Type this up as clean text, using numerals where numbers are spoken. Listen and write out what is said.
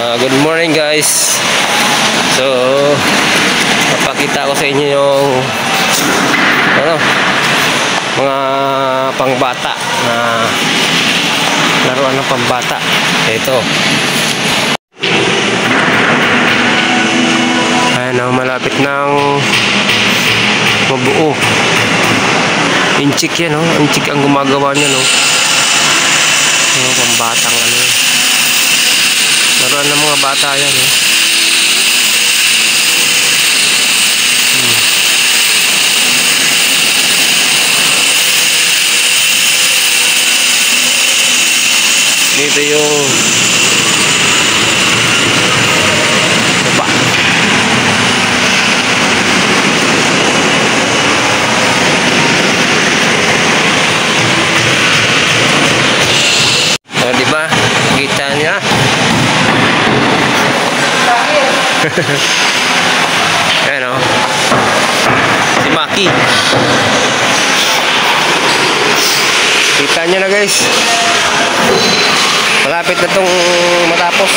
Good morning guys. So papakita ko sa inyo yung mga pangbata na laruan ng pambata. Ito. Ayan, malapit nang mabuo. Inchik yan, inchik ang gumagawa niya, pambatang laruan ng mga bata yan, Dito yung baba. O, diba? Kita niya. Ayan, si Maki. Kita niya na guys. Malapit na itong matapos.